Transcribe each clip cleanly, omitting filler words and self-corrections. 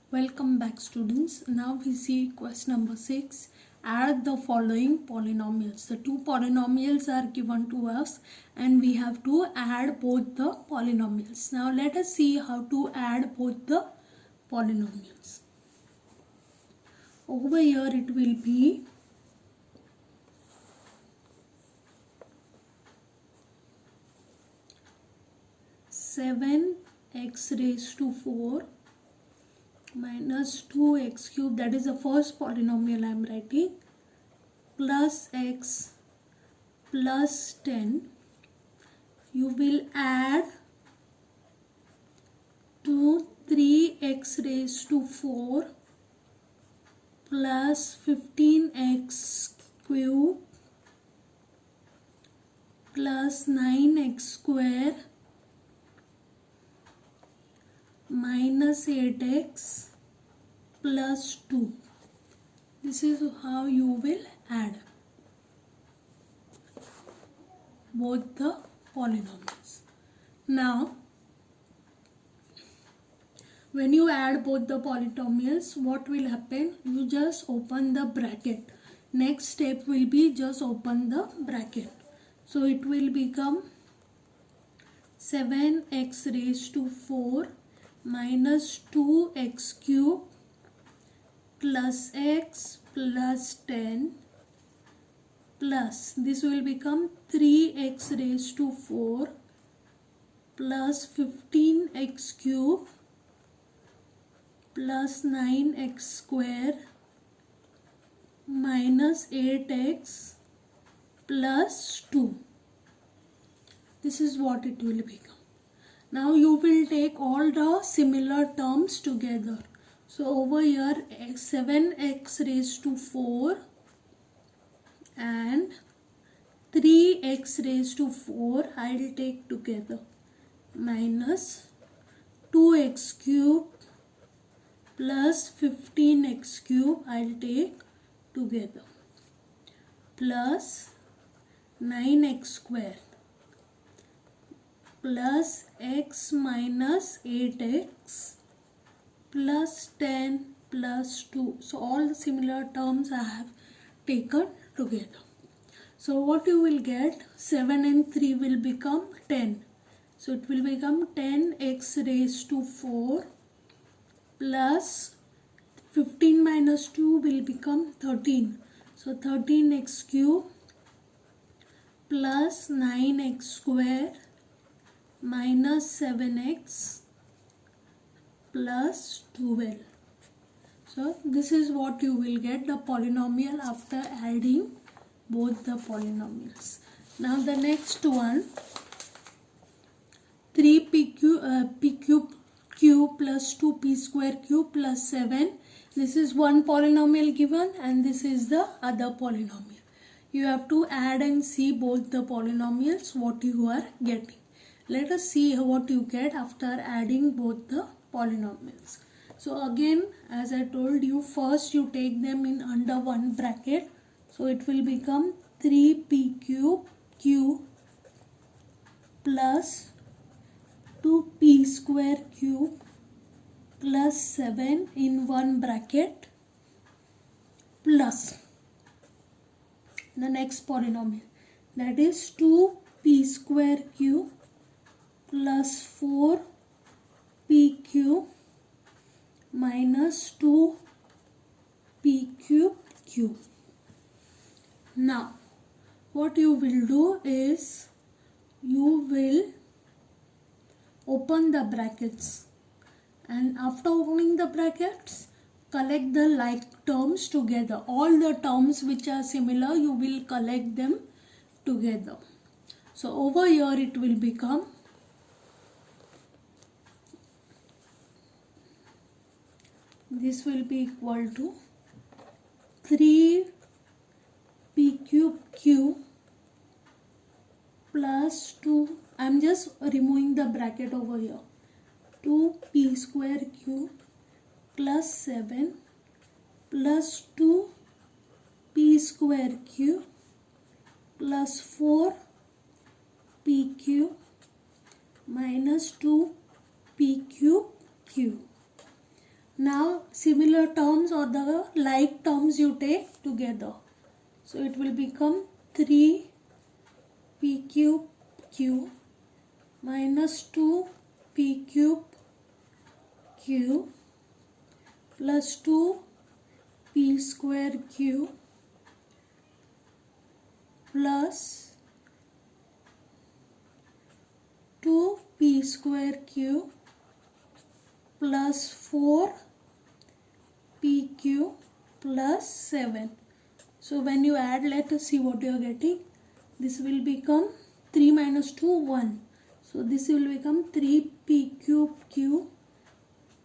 Welcome back, students. Now we see question number 6. Add the following polynomials. The two polynomials are given to us and we have to add both the polynomials. Now let us see how to add both the polynomials. Over here it will be 7x raised to 4 minus 2x cube, that is the first polynomial I am writing, plus x plus 10. You will add to 3x raised to 4 plus 15x cube plus 9x square minus 8x plus 2. This is how you will add both the polynomials. Now, when you add both the polynomials, what will happen? You just open the bracket. Next step will be just open the bracket. So it will become 7x raised to 4 minus 2x cube plus x plus 10 plus this will become 3x raised to 4 plus 15x cube plus 9x square minus 8x plus 2. This is what it will become. Now you will take all the similar terms together. So over here 7x raised to 4 and 3x raised to 4 I will take together minus 2x cube plus 15x cube I will take together plus 9x square plus x minus 8x plus 10 plus 2. So all the similar terms I have taken together. So what you will get, 7 and 3 will become 10. So it will become 10x raised to 4 plus 15 minus 2 will become 13. So 13x cube plus 9x square minus 7x plus 12. So this is what you will get, the polynomial after adding both the polynomials. Now the next one, 3p cube plus 2p square cube plus 7. This is one polynomial given and this is the other polynomial. You have to add and see both the polynomials what you are getting. Let us see what you get after adding both the polynomials. So again, as I told you, first you take them in under one bracket. So it will become 3p cube plus 2p square cube plus 7 in one bracket plus the next polynomial, that is 2p square cube plus 4p cube minus 2p cube. Now what you will do is you will open the brackets and after opening the brackets collect the like terms together. All the terms which are similar you will collect them together. So over here it will become this will be equal to 3p cube plus 2, I am just removing the bracket over here, 2p square cube plus 7 plus 2p square cube plus 4p cube minus 2p cube. Now similar terms or the like terms you take together. So it will become 3 p cube q minus 2 p cube q plus 2 p square q plus 2 p square q plus 4 pq plus 7. So when you add, let us see what you are getting. This will become 3 minus 2 1. So this will become 3 p cube q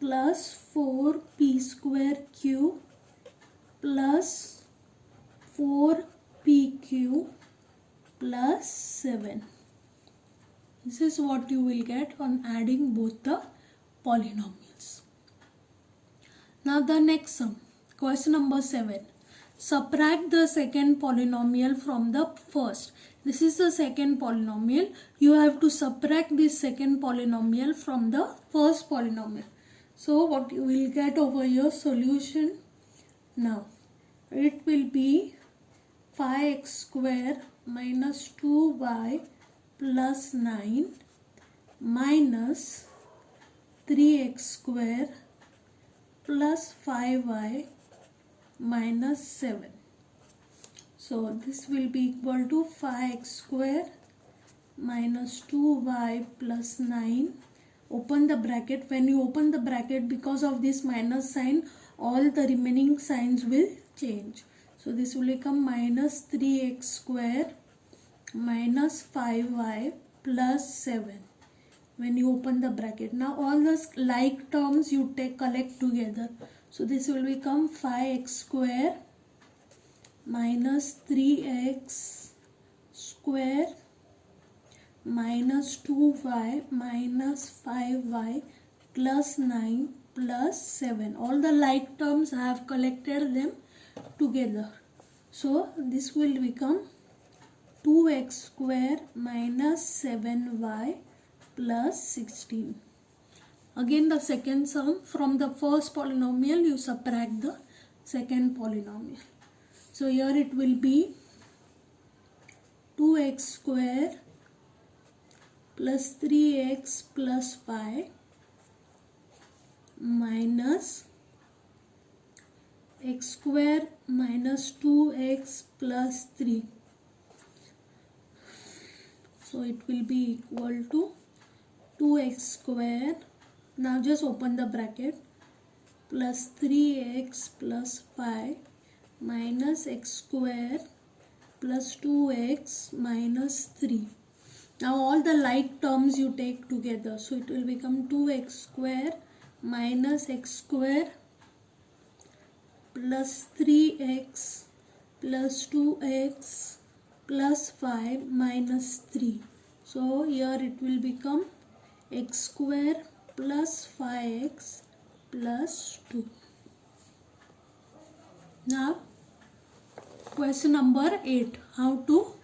plus 4 p square q plus 4 pq plus 7. This is what you will get on adding both the polynomials. Now the next sum, question number 7. Subtract the second polynomial from the first. This is the second polynomial. You have to subtract this second polynomial from the first polynomial. So what you will get over your solution now, it will be 5x square minus 2y plus 9 minus 3x square plus 5y minus 7. So this will be equal to 5x square minus 2y plus 9. Open the bracket. When you open the bracket, because of this minus sign, all the remaining signs will change. So this will become minus 3x square minus 5y plus 7 when you open the bracket. Now all the like terms you collect together. So this will become 5x square minus 3x square minus 2y minus 5y plus 9 plus 7. All the like terms I have collected them together. So this will become 2x square minus 7y plus 16. Again the second sum, from the first polynomial you subtract the second polynomial. So here it will be 2x square plus 3x plus 5 minus x square minus 2x plus 3. So it will be equal to 2x square, now just open the bracket, plus 3x plus 5 minus x square plus 2x minus 3. Now all the like terms you take together. So it will become 2x square minus x square plus 3x plus 2x plus 5 minus 3. So here it will become x square plus 5x plus 2. Now question number 8. How to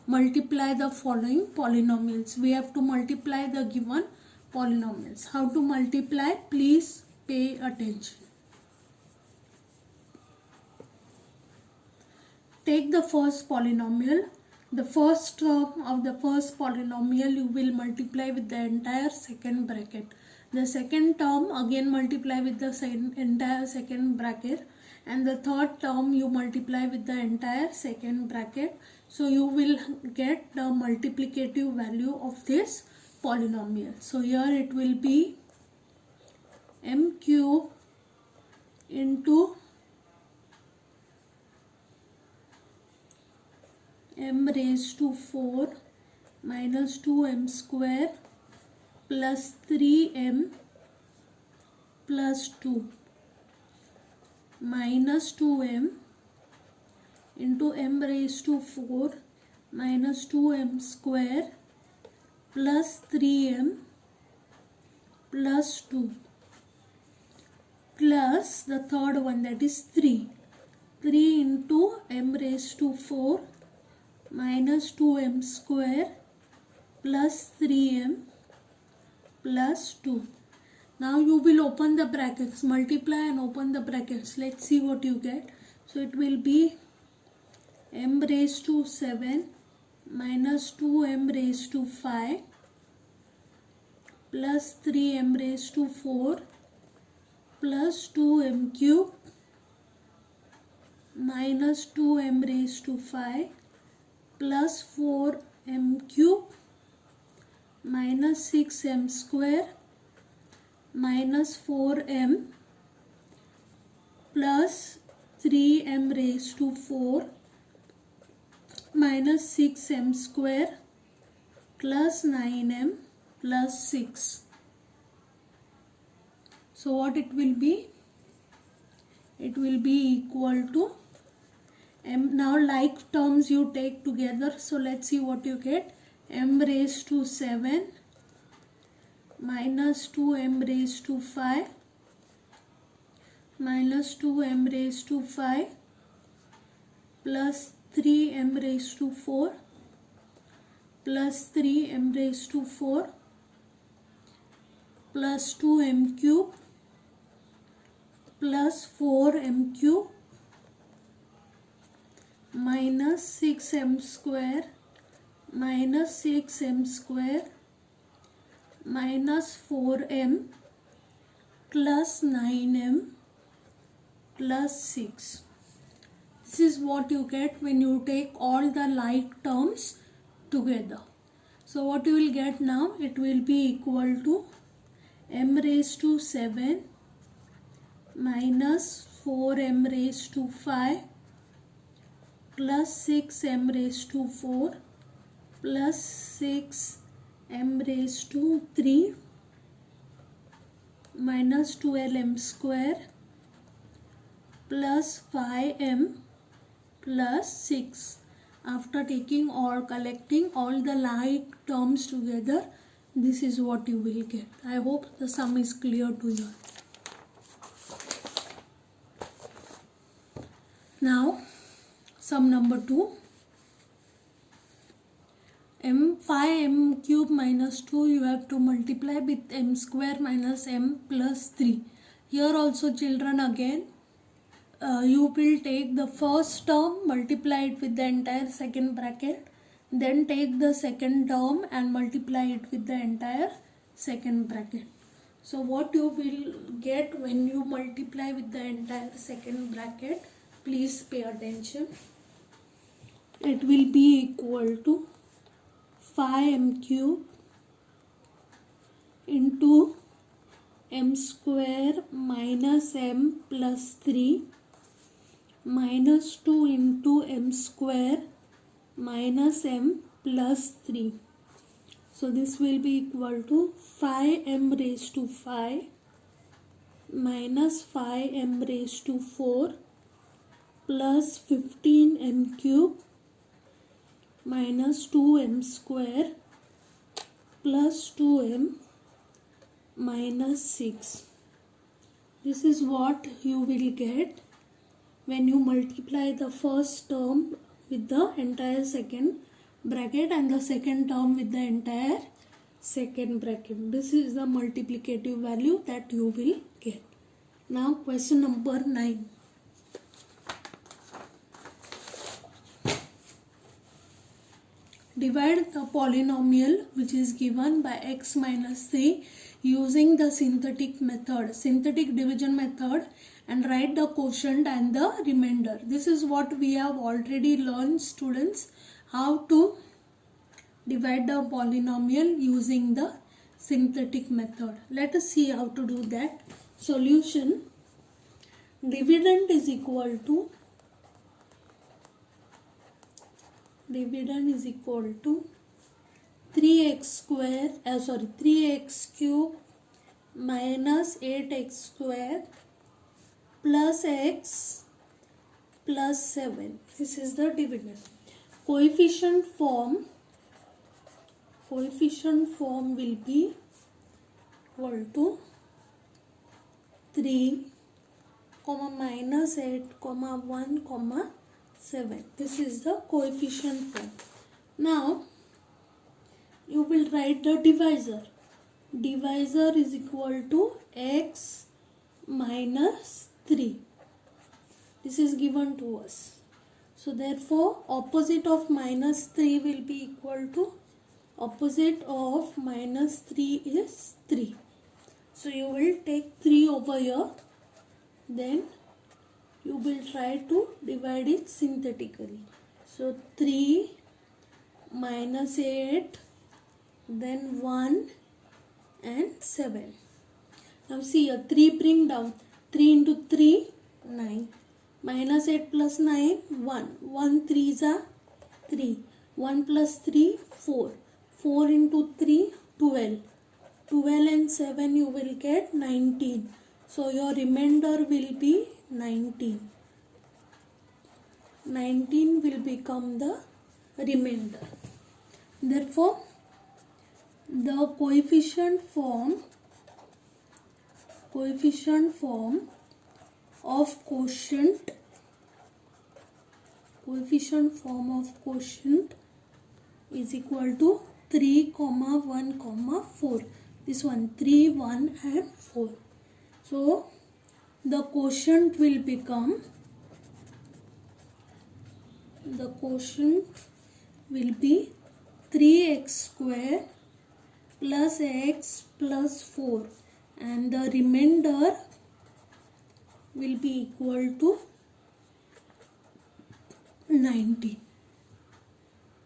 multiply the following polynomials. We have to multiply the given polynomials. How to multiply? Please pay attention. Take the first polynomial. The first term of the first polynomial you will multiply with the entire second bracket. The second term again multiply with the entire second bracket, and the third term you multiply with the entire second bracket. So you will get the multiplicative value of this polynomial. So here it will be m cube into m raised to 4 minus 2m square plus 3m plus 2 minus 2m into m raised to 4 minus 2m square plus 3m plus 2 plus the third one, that is 3 into m raised to 4 minus 2m square plus 3m plus 2. Now you will open the brackets, multiply and open the brackets. Let's see what you get. So it will be m raised to 7 minus 2m raised to 5 plus 3m raised to 4 plus 2m cube minus 2m raised to 5 plus 4m cube minus 6m square minus 4m plus 3m raised to 4 minus 6m square plus 9m plus 6. So what it will be? It will be equal to m. Now like terms you take together. So let's see what you get. M raised to 7 minus 2m raised to 5 minus 2m raised to 5 plus 3m raised to 4 plus 3m raised to 4 plus 2m cube plus 4m cube minus 6m square minus 6m square minus 4m plus 9m plus 6. This is what you get when you take all the like terms together. So what you will get now, it will be equal to m raised to 7 minus 4m raised to 5 plus 6m raised to 4 plus 6m raised to 3 minus 12m square plus 5m plus 6. After taking or collecting all the like terms together, this is what you will get. I hope the sum is clear to you. Now sum number 2. m 5m cube minus 2 you have to multiply with m square minus m plus 3. Here also children again you will take the first term, multiply it with the entire second bracket, then take the second term and multiply it with the entire second bracket. So what you will get when you multiply with the entire second bracket, please pay attention. It will be equal to 5m cube into m square minus m plus 3 minus 2 into m square minus m plus 3. So this will be equal to 5m raised to 5 minus 5m raised to 4 plus 15m cube minus 2m square plus 2m minus 6. This is what you will get when you multiply the first term with the entire second bracket and the second term with the entire second bracket. This is the multiplicative value that you will get. Now question number 9. Divide the polynomial which is given by x minus 3 using the synthetic division method, and write the quotient and the remainder. This is what we have already learned, students, how to divide the polynomial using the synthetic method. Let us see how to do that. Solution: dividend is equal to 3x cube minus 8x square plus x plus 7. This is the dividend. Coefficient form will be equal to 3, minus 8, 1, 7. This is the coefficient form. Now you will write the divisor. divisor is equal to x minus 3. This is given to us. So therefore opposite of minus 3 will be equal to, opposite of minus 3 is 3. So you will take 3 over here, then you will try to divide it synthetically. So 3 minus 8, then 1 and 7. Now see here, 3 bring down, 3 into 3, 9. Minus 8 plus 9, 1. 1 3s are 3. 1 plus 3, 4. 4 into 3, 12. 12 and 7 you will get 19. So your remainder will be 19. 19 will become the remainder. Therefore, the coefficient form of quotient is equal to 3, 1, 4. This one 3, 1 and 4. So the quotient will become 3x square plus x plus 4, and the remainder will be equal to 19.